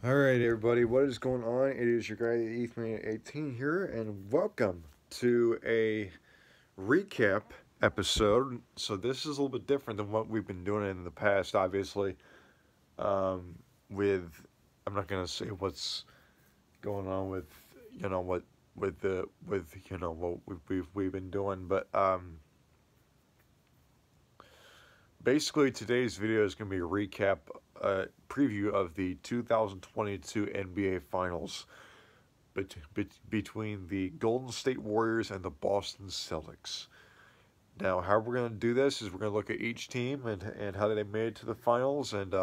Alright, everybody, what is going on? It is your guy, Ethan18 here, and welcome to a recap episode. So, this is a little bit different than what we've been doing in the past, obviously. Um, with, I'm not going to say what's going on with, what we've been doing, but, basically, today's video is going to be a recap, preview of the 2022 NBA Finals between the Golden State Warriors and the Boston Celtics. Now, how we're going to do this is we're going to look at each team and how they made it to the finals and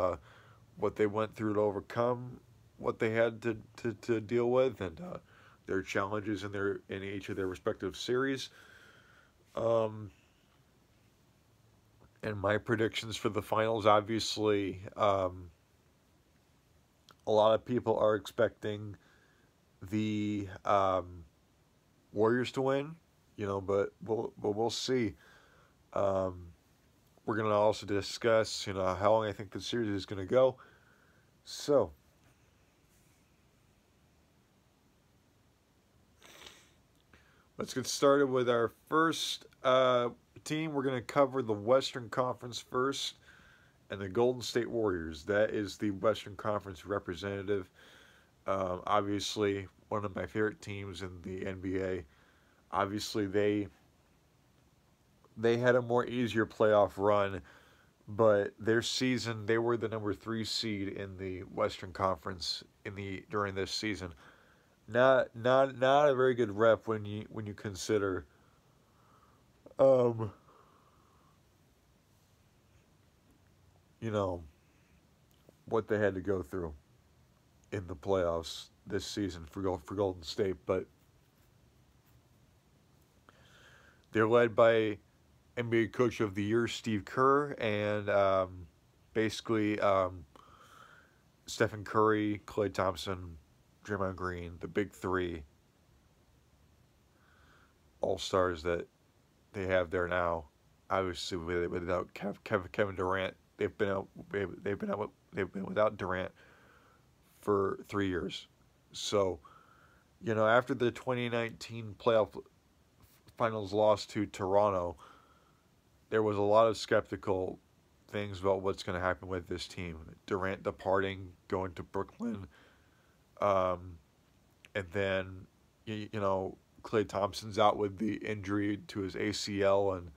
what they went through to overcome what they had to deal with and their challenges in each of their respective series. And my predictions for the finals, obviously, a lot of people are expecting the Warriors to win, but we'll see. We're gonna also discuss, how long I think the series is gonna go. So, let's get started with our first team. We're gonna cover the Western Conference first, and the Golden State Warriors. That is the Western Conference representative. Obviously, one of my favorite teams in the NBA. Obviously, they had a more easier playoff run, but their season they were the number 3 seed in the Western Conference during this season. Not a very good rep when you consider um you know what they had to go through in the playoffs this season for Golden State, but they're led by NBA Coach of the Year Steve Kerr and basically Stephen Curry, Klay Thompson, Draymond Green, the big three all stars that they have there now. Obviously, without Kevin Durant, they've been without Durant for 3 years. So, after the 2019 playoff finals loss to Toronto, there was a lot of skeptical things about what's going to happen with this team. Durant departing, going to Brooklyn, and then Klay Thompson's out with the injury to his ACL, and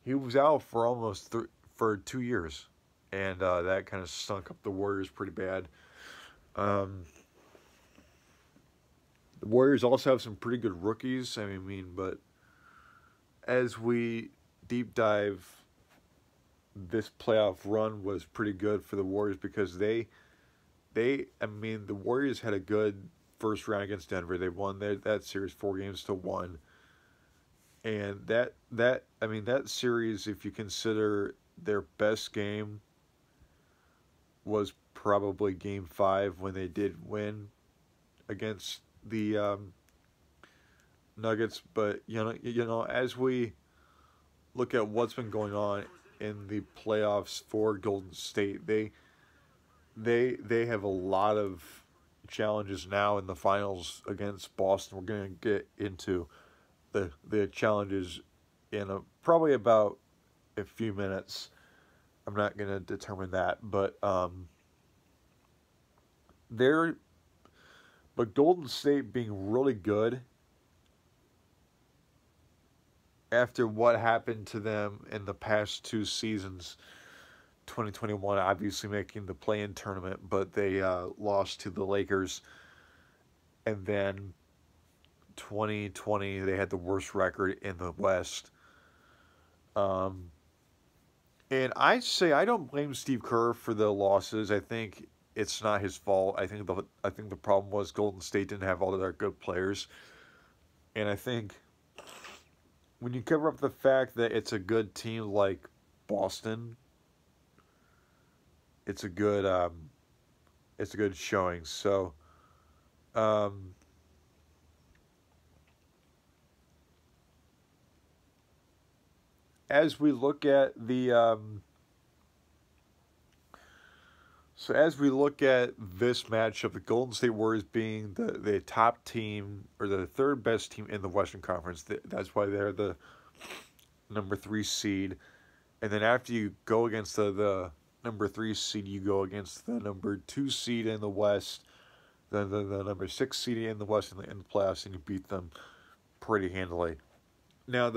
he was out for for 2 years, and that kind of stunk up the Warriors pretty bad. Um, the Warriors also have some pretty good rookies. But as we deep dive, this playoff run was pretty good for the Warriors because the Warriors had a good first round against Denver. They won that series 4-1, and that series, if you consider their best game, was probably Game 5 when they did win against the Nuggets. But as we look at what's been going on in the playoffs for Golden State, they have a lot of challenges now in the finals against Boston. We're going to get into the challenges in probably about a few minutes. I'm not going to determine that, but Golden State being really good after what happened to them in the past 2 seasons. 2021 obviously making the play-in tournament, but they lost to the Lakers, and then 2020 they had the worst record in the West. And I say I don't blame Steve Kerr for the losses. I think it's not his fault. I think the problem was Golden State didn't have all of their good players, and I think when you cover up the fact that it's a good team like Boston, it's a good showing. So, um, as we look at the So as we look at this matchup, the Golden State Warriors being the top team or the third best team in the Western Conference, that's why they're the number 3 seed. And then after you go against the number 3 seed, you go against the number 2 seed in the West, then the number 6 seed in the West in the playoffs, and you beat them pretty handily. Now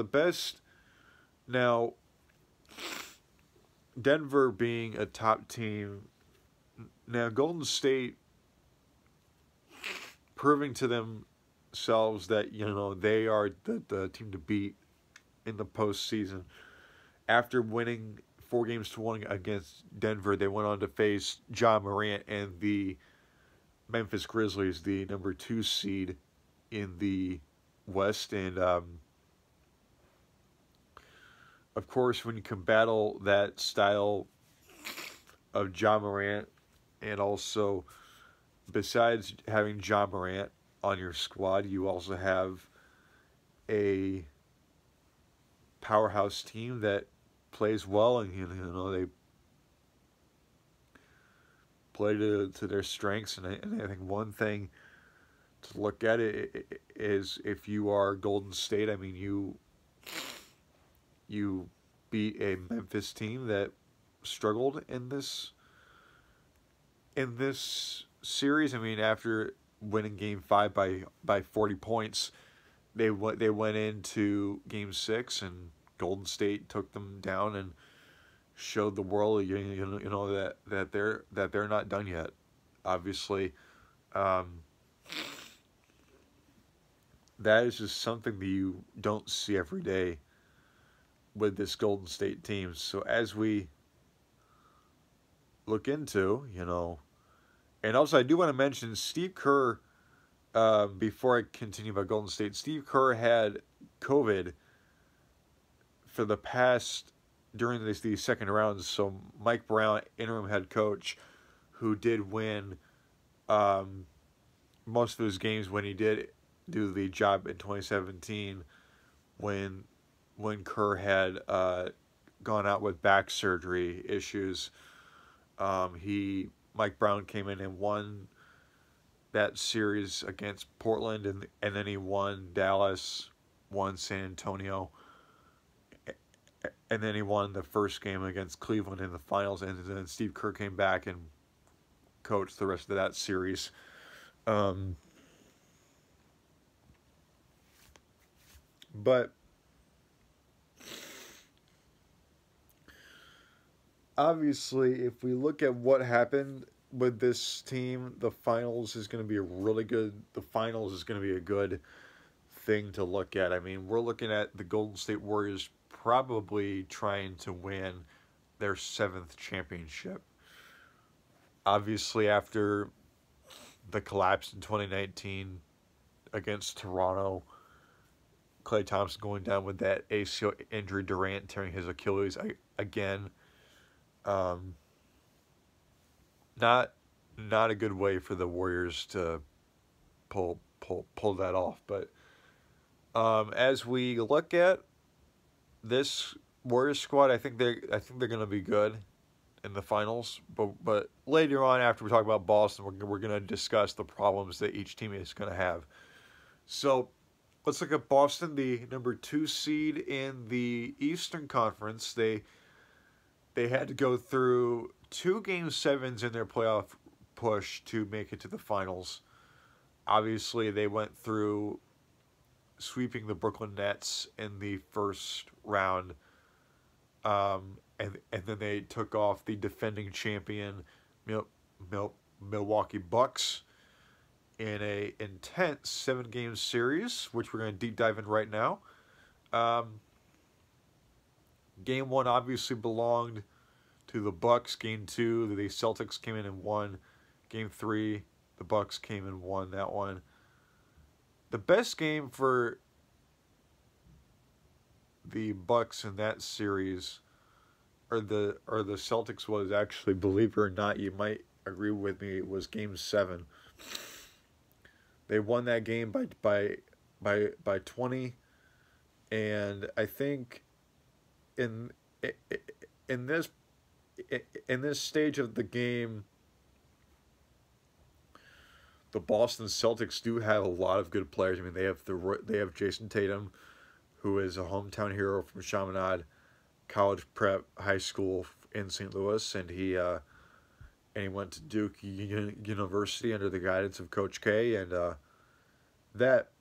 Denver being a top team. Now, Golden State proving to themselves that, they are the team to beat in the postseason. After winning 4-1 against Denver, they went on to face Ja Morant and the Memphis Grizzlies, the number 2 seed in the West. And, of course, when you can battle that style of Ja Morant, and also, besides having Ja Morant on your squad, you also have a powerhouse team that plays well, and they play to their strengths. And I think one thing to look at it is, if you are Golden State, I mean, you beat a Memphis team that struggled in this series. I mean, after winning Game 5 by 40 points, they went into Game 6, and Golden State took them down and showed the world, that they're not done yet. Obviously, that is just something that you don't see every day with this Golden State team. So as we look into, and also I do want to mention Steve Kerr, before I continue about Golden State. Steve Kerr had COVID for the past, during these second rounds. So Mike Brown, interim head coach, who did win most of his games when he did do the job in 2017, when Kerr had gone out with back surgery issues. Mike Brown came in and won that series against Portland, and then he won Dallas, won San Antonio, and then he won the first game against Cleveland in the finals, and then Steve Kerr came back and coached the rest of that series. But obviously, if we look at what happened with this team, the finals is going to be a good thing to look at. I mean, we're looking at the Golden State Warriors probably trying to win their 7th championship. Obviously, after the collapse in 2019 against Toronto, Klay Thompson going down with that ACL injury, Durant tearing his Achilles again. Not a good way for the Warriors to pull that off. But as we look at this Warriors squad, I think they're going to be good in the finals. But later on, after we talk about Boston, we're going to discuss the problems that each team is going to have. So let's look at Boston, the number 2 seed in the Eastern Conference. They had to go through 2 Game 7s in their playoff push to make it to the finals. Obviously, they went through sweeping the Brooklyn Nets in the first round, and then they took off the defending champion Milwaukee Bucks in a intense 7-game series, which we're going to deep dive in right now. Game 1 obviously belonged to the Bucks. Game 2, the Celtics came in and won. Game 3, the Bucks came and won that one. The best game for the Bucks in that series, or the Celtics, was actually, believe it or not, you might agree with me, it was Game 7. They won that game by 20, and I think in this stage of the game, the Boston Celtics do have a lot of good players. I mean, they have Jason Tatum, who is a hometown hero from Chaminade College Prep High School in St. Louis, and he went to Duke University under the guidance of Coach K, and that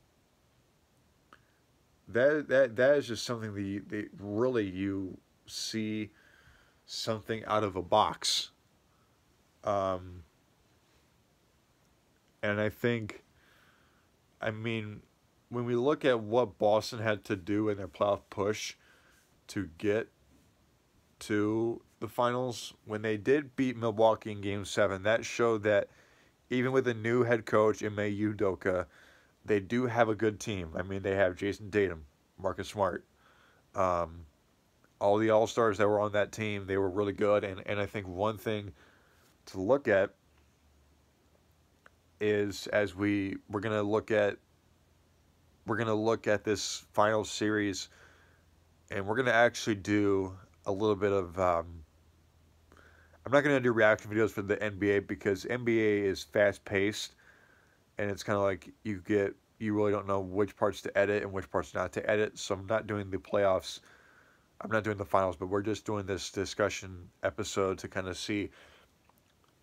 is just something that really you see something out of a box. And I think, I mean, when we look at what Boston had to do in their playoff push to get to the finals, when they did beat Milwaukee in Game 7, that showed that even with a new head coach, Ime Udoka, they do have a good team. I mean, they have Jason Tatum, Marcus Smart, all the All-Stars that were on that team, they were really good. And I think one thing to look at is, as we're gonna look at this final series, and we're gonna actually do a little bit of I'm not gonna do reaction videos for the NBA because NBA is fast paced, and it's kind of like you really don't know which parts to edit and which parts not to edit. So I'm not doing the playoffs. I'm not doing the finals, but we're just doing this discussion episode to kind of see.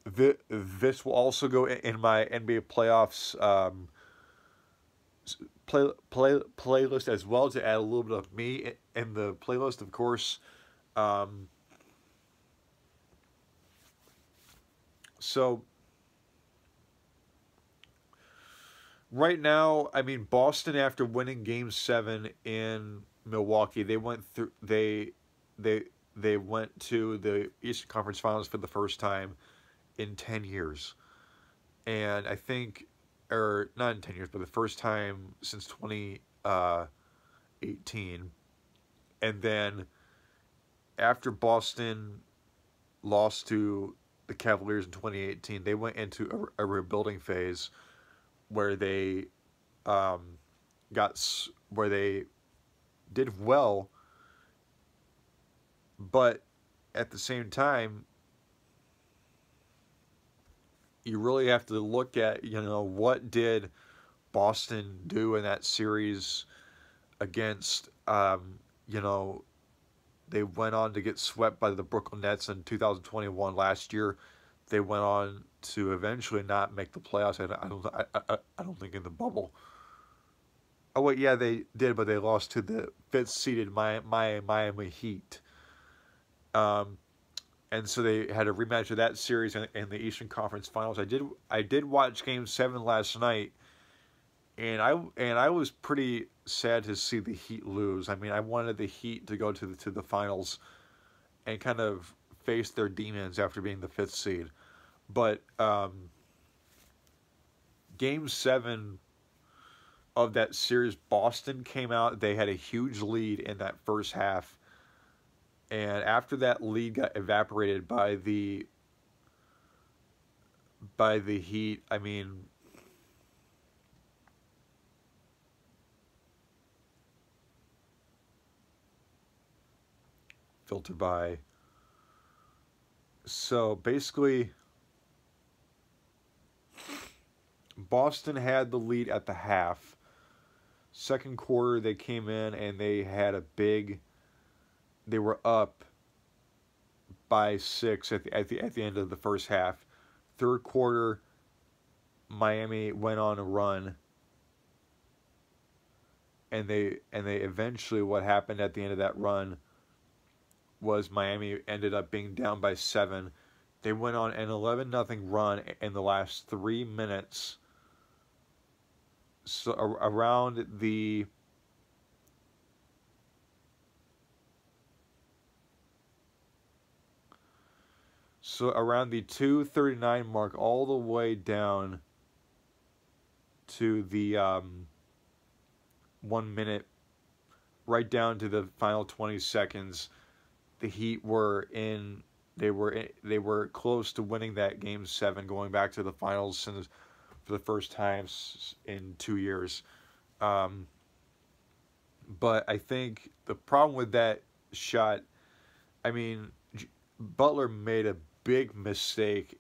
This will also go in my NBA playoffs playlist as well, to add a little bit of me in the playlist, of course. So right now, I mean, Boston, after winning Game 7 in Milwaukee, they went through they went to the Eastern Conference Finals for the first time in 10 years. And I think, or not in 10 years, but the first time since 2018. And then after Boston lost to the Cavaliers in 2018, they went into a rebuilding phase where they where they did well, but at the same time, you really have to look at, what did Boston do in that series against, they went on to get swept by the Brooklyn Nets in 2021 last year. They went on to eventually not make the playoffs. I don't think in the bubble. Oh wait, yeah, they did, but they lost to the fifth-seeded Miami Heat. And so they had a rematch of that series in the Eastern Conference Finals. I did watch Game 7 last night, and I was pretty sad to see the Heat lose. I mean, I wanted the Heat to go to the finals and kind of face their demons after being the fifth seed. But Game 7 of that series, Boston came out. They had a huge lead in that first half. And after that lead got evaporated by the Heat, I mean, filter by. So basically, Boston had the lead at the half. Second quarter, they came in and they had they were up by 6 at the end of the first half. Third quarter, Miami went on a run, and they eventually, what happened at the end of that run was Miami ended up being down by 7. They went on an 11-0 run in the last 3 minutes. So around the around the 2:39 mark, all the way down to the 1 minute, right down to the final 20 seconds, the Heat were in. They were close to winning that Game 7, going back to the finals for the first time in 2 years. But I think the problem with that shot, I mean, Butler made a big mistake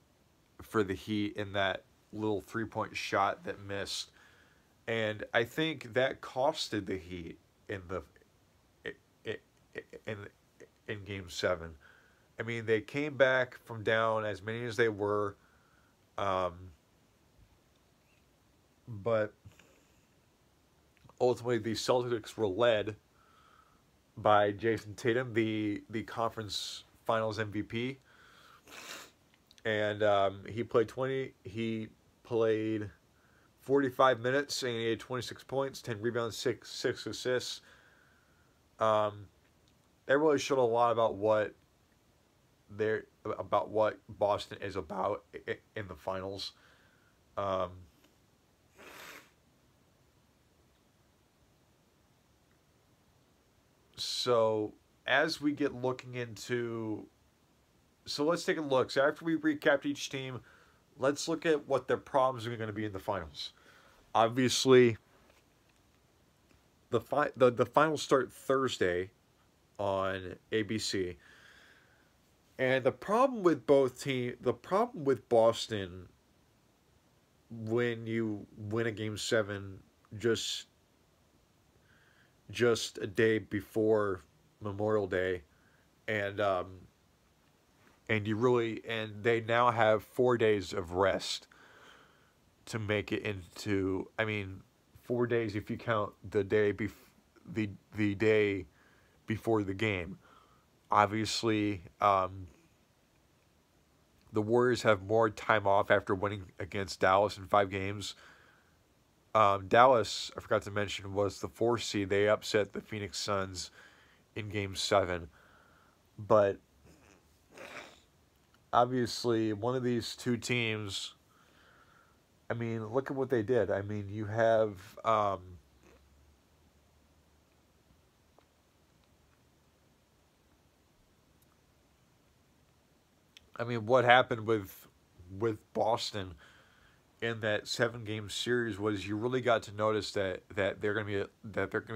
for the Heat in that little 3-point shot that missed, and I think that costed the Heat in the in in Game 7. I mean, they came back from down as many as they were, um, but ultimately the Celtics were led by Jason Tatum, the conference Finals MVP, and he played 45 minutes and he had 26 points, 10 rebounds, six assists. That really showed a lot about what Boston is about in the finals. So as we get looking into, so let's take a look. So after we recapped each team, let's look at what their problems are going to be in the finals. Obviously, the finals start Thursday on ABC. And the problem with Boston, when you win a Game 7 just a day before Memorial Day, and they now have 4 days of rest to make it into. I mean, 4 days if you count the day the day before the game. Obviously, the Warriors have more time off after winning against Dallas in 5 games. Dallas, I forgot to mention, was the 4th seed. They upset the Phoenix Suns in Game 7. But obviously, one of these two teams, I mean, look at what they did. I mean, you have what happened with Boston in that 7-game series was you really got to notice that they're gonna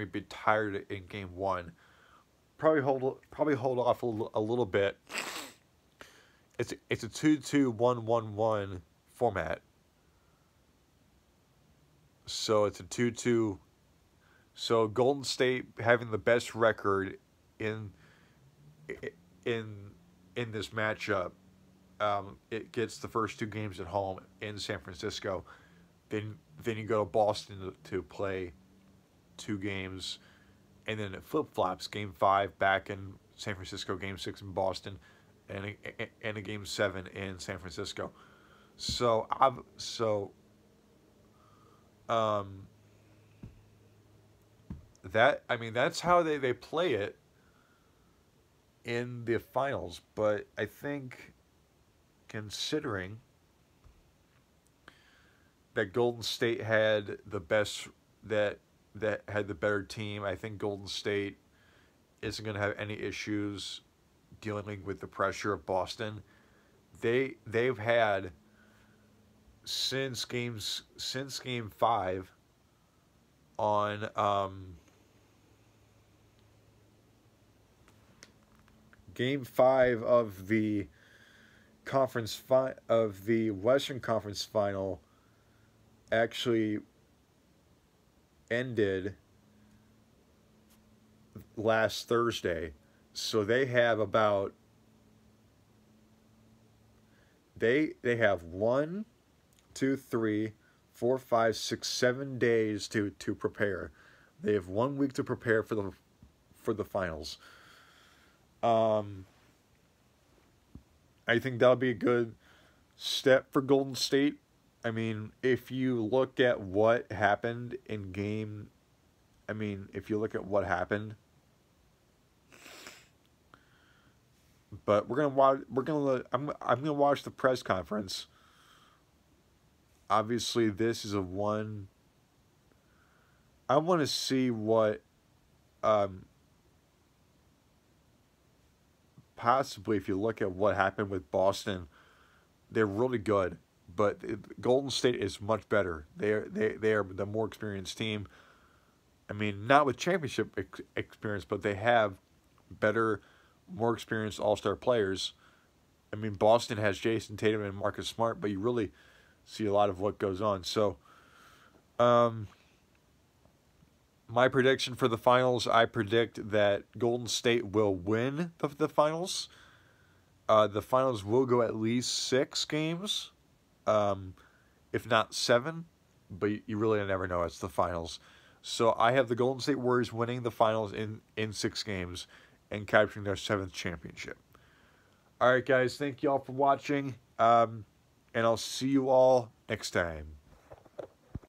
be tired in Game 1. Probably hold off a little bit. It's a 2-2-1-1-1 format. So it's a 2-2. So Golden State having the best record in this matchup. It gets the first 2 games at home in San Francisco. Then you go to Boston to play 2 games, and then it flip-flops. Game 5 back in San Francisco, Game 6 in Boston, and a Game 7 in San Francisco. That's how they play it in the finals. But I think, considering that Golden State had the best, that had the better team, I think Golden State isn't going to have any issues dealing with the pressure of Boston. They've had since Game 5 on Game 5 of the of the Western Conference Final actually ended last Thursday. So they have about they have 1, 2, 3, 4, 5, 6, 7 days to prepare. They have 1 week to prepare for the finals. I think that'll be a good step for Golden State. I mean, if you look at what happened in game, if you look at what happened, but I'm gonna watch the press conference. Obviously, this is I want to see what possibly, if you look at what happened with Boston, they're really good, but Golden State is much better. They are the more experienced team. Not with championship experience, but they have better, more experienced all-star players. Boston has Jason Tatum and Marcus Smart, but you really see a lot of what goes on. So, my prediction for the finals, I predict that Golden State will win the finals. The finals will go at least 6 games, if not 7, but you really never know. It's the finals. So I have the Golden State Warriors winning the finals in 6 games and capturing their 7th championship. All right, guys, thank you all for watching, and I'll see you all next time.